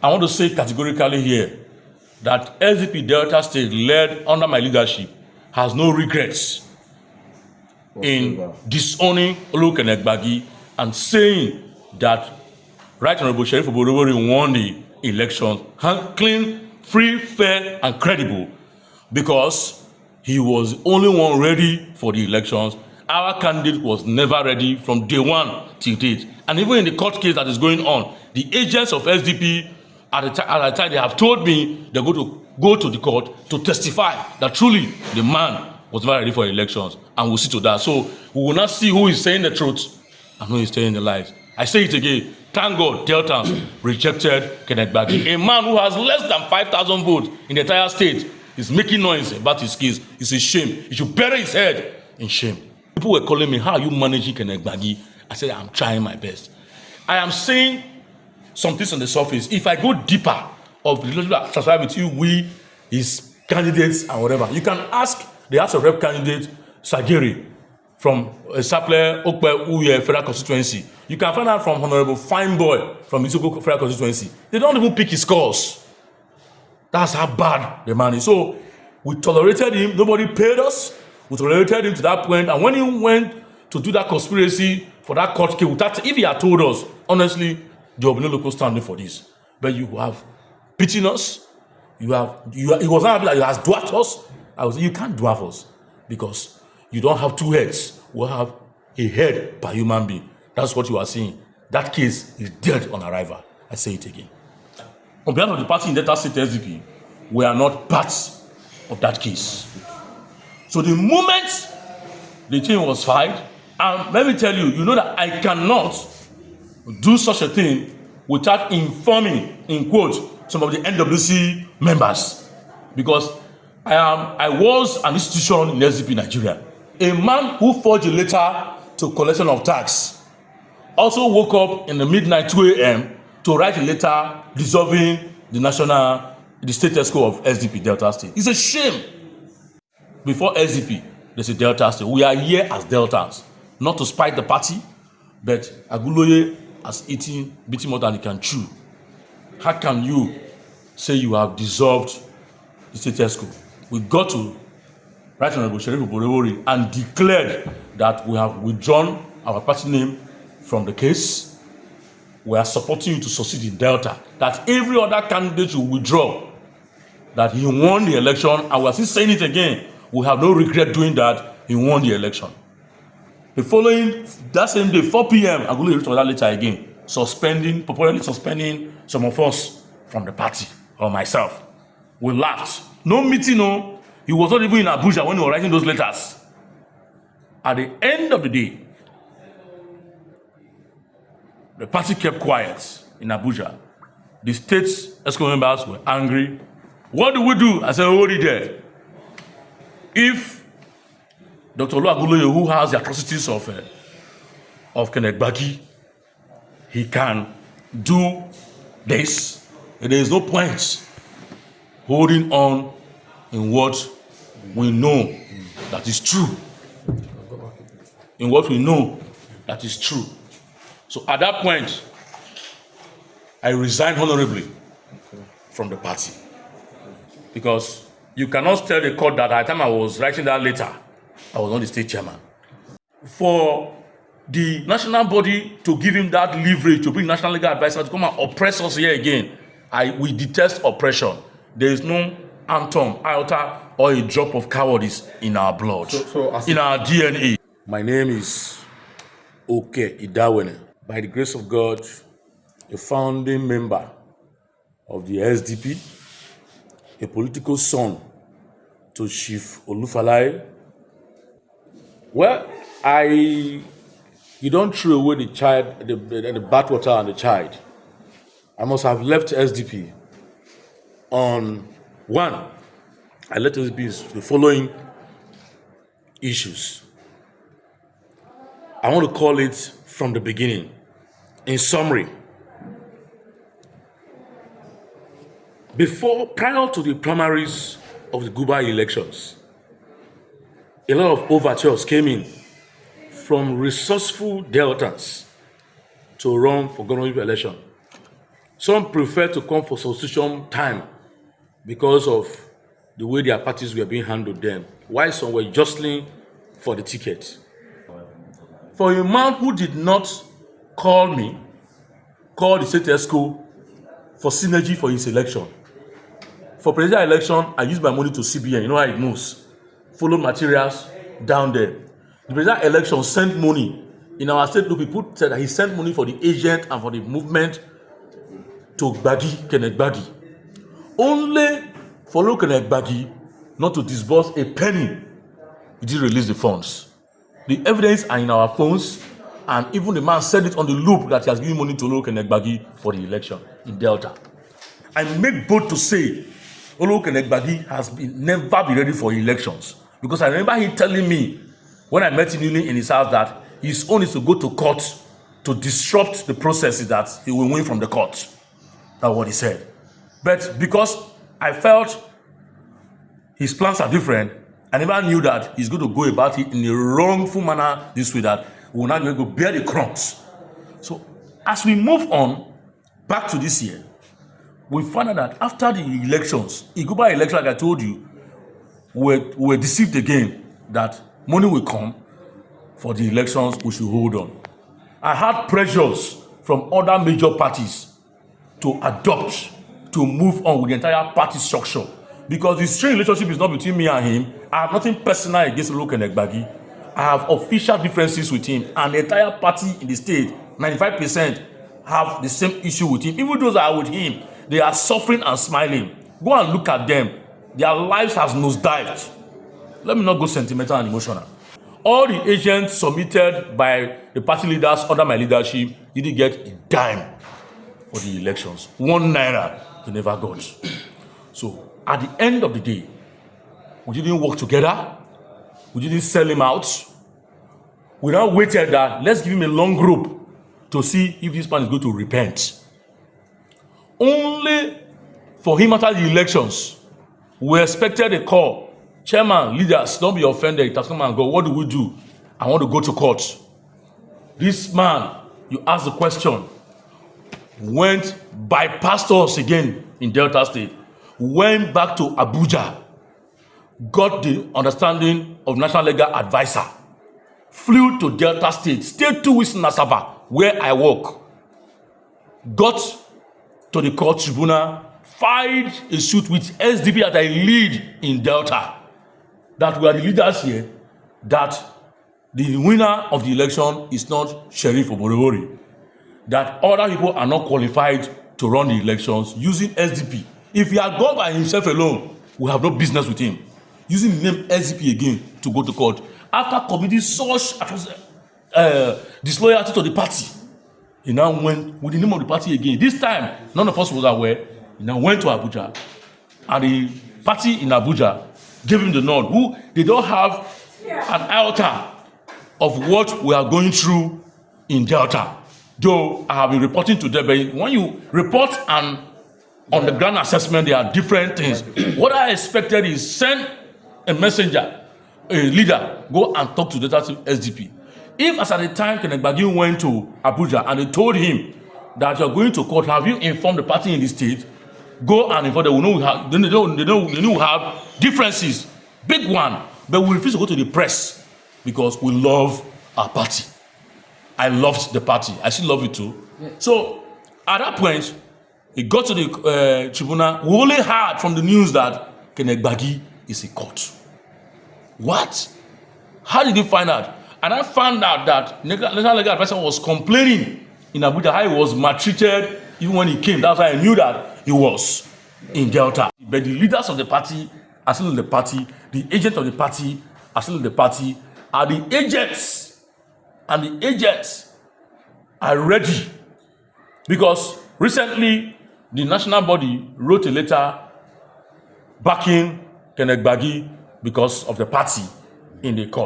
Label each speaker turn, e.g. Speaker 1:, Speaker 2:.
Speaker 1: I want to say categorically here that SDP Delta State, led under my leadership, has no regrets in disowning Kenneth Gbagi and saying that Right Honorable Sheriff Oborevwori won the election clean, free, fair, and credible because he was the only one ready for the elections. Our candidate was never ready from day one till date. And even in the court case that is going on, the agents of SDP at the time, they have told me they're going to go to the court to testify that truly the man was never ready for elections, and we'll see to that. So we will not see who is saying the truth and who is telling the lies. I say it again. Thank God Deltans rejected Kenneth Gbagi. A man who has less than 5,000 votes in the entire state is making noise about his case. It's a shame. He should bury his head in shame. People were calling me, how are you managing Kenneth Gbagi? I said, I'm trying my best. I am saying some things on the surface. If I go deeper of the relationship transfer between we, his candidates, and whatever, you can ask the House of Rep candidate, Sagiri, from Saple Okpe Uye Federal Constituency. You can find out from Honorable Fineboy from Isoko Federal Constituency. They don't even pick his scores. That's how bad the man is. So we tolerated him. Nobody paid us. We tolerated him to that point. And when he went to do that conspiracy for that court case, if he had told us, honestly, there will be no local standing for this. But you have beaten us. It was not happy that you have dwarfed us. I was, you can't dwarf us because you don't have two heads. We have a head per human being. That's what you are saying. That case is dead on arrival. I say it again. On behalf of the party in Delta State SDP, we are not parts of that case. So the moment the thing was filed, and let me tell you, you know that I cannot do such a thing without informing, in quote, some of the NWC members, because I was an institution in SDP Nigeria. A man who forged a letter to collection of tax also woke up in the midnight 2 a.m. to write a letter dissolving the state ESCO of SDP Delta State. It's a shame. Before SDP, there's a Delta State. We are here as Deltans, not to spite the party, but Aguloye has beaten more than he can chew. How can you say you have dissolved the state ESCO? We got to Right Honorable Sheriff Oborevwori and declared that we have withdrawn our party name from the case. We are supporting you to succeed in Delta. That every other candidate will withdraw. That he won the election, and we are still saying it again. We have no regret doing that. He won the election. The following, that same day, 4 p.m., I'm going to reach that later again, purportedly suspending some of us from the party, or myself. We laughed. No meeting, no. He was not even in Abuja when he was writing those letters. At the end of the day, the party kept quiet in Abuja. The state ESCO members were angry. What do we do? I said, hold it there. If Dr. Aguloye, who has the atrocities of Kenneth Gbagi, he can do this, there is no point holding on in what we know that is true. In what we know that is true. So at that point, I resigned honorably from the party. Because you cannot tell the court that at the time I was writing that letter, I was not the state chairman. For the national body to give him that leverage to bring national legal advisor to come and oppress us here again, we detest oppression. There is no atom, iota, or a drop of cowardice in our blood, in our DNA. My name is Oke Idawene. By the grace of God, a founding member of the SDP, a political son to Chief Olufalaye. Well, you don't throw away the child, the bathwater and the child. I must have left SDP on one. I left SDP the following issues. I want to call it from the beginning. In summary, prior to the primaries of the Guba elections, a lot of overtures came in from resourceful Deltans to run for governorship election. Some prefer to come for substitution time because of the way their parties were being handled then, while some were jostling for the ticket. For a man who did not call the state ESCO for synergy for his election. For presidential election, I use my money to CBN. You know how it moves. Follow materials down there. The presidential election sent money. In our state, people said that he sent money for the agent and for the movement to Gbagi, Kenneth Gbagi. Only for Kenneth Gbagi not to disburse a penny, he did release the funds. The evidence are in our phones, and even the man said it on the loop that he has given money to Kenneth Gbagi for the election in Delta. I make bold to say Kenneth Gbagi has never been ready for elections, because I remember he telling me when I met him in his house that his own is to go to court to disrupt the processes that he will win from the court. That's what he said. But because I felt his plans are different, I never knew that he's going to go about it in a wrongful manner this way, that we're not going to bear the crumbs. So as we move on back to this year, we found out that after the elections, Iguba election, like I told you, we were deceived again that money will come for the elections, we should hold on. I had pressures from other major parties to adopt, to move on with the entire party structure, because the strange relationship is not between me and him. I have nothing personal against Kenneth Gbagi. I have official differences with him, and the entire party in the state, 95%, have the same issue with him. Even those that are with him, they are suffering and smiling. Go and look at them. Their lives has nosedived. Let me not go sentimental and emotional. All the agents submitted by the party leaders under my leadership didn't get a dime for the elections. 1 naira they never got. So at the end of the day, we didn't work together. We didn't sell him out. We now waited that let's give him a long rope to see if this man is going to repent. Only for him after the elections, we expected a call. Chairman, leaders, don't be offended. It has come and go. What do we do? I want to go to court. This man, you ask the question, went bypassed us again in Delta State, went back to Abuja, got the understanding of National Legal Advisor, flew to Delta State, stayed 2 weeks in Asaba, where I work, got to the court tribunal, filed a suit with SDP that I lead in Delta, that we are the leaders here, that the winner of the election is not Sheriff Oborevwori, that other people are not qualified to run the elections using SDP. If he had gone by himself alone, we have no business with him. Using the name SDP again to go to court, after committing such disloyalty to the party, he now went with the name of the party again. This time, none of us was aware. He now went to Abuja, and the party in Abuja gave him the nod. Who they don't have an iota of what we are going through in Delta. Though I have been reporting to them, but when you report and on the ground assessment, there are different things. What I expected is send a messenger, a leader, go and talk to the SDP. If as at the time Kenneth Gbagi went to Abuja and they told him that you're going to court, have you informed the party in the state? Go and inform them. We know we have, they know we have differences, big one, but we refuse to go to the press because we love our party. I loved the party. I still love it too. Yeah. So at that point, he got to the tribunal. We only heard from the news that Kenneth Gbagi is in court. What? How did you find out? And I found out that National Legal Advisor was complaining in Abuja how he was maltreated even when he came. That's why I knew that he was in Delta. But the leaders of the party are still in the party. The agents of the party are still in the party. And the agents are ready. Because recently, the national body wrote a letter backing Kenneth Gbagi because of the party in the court.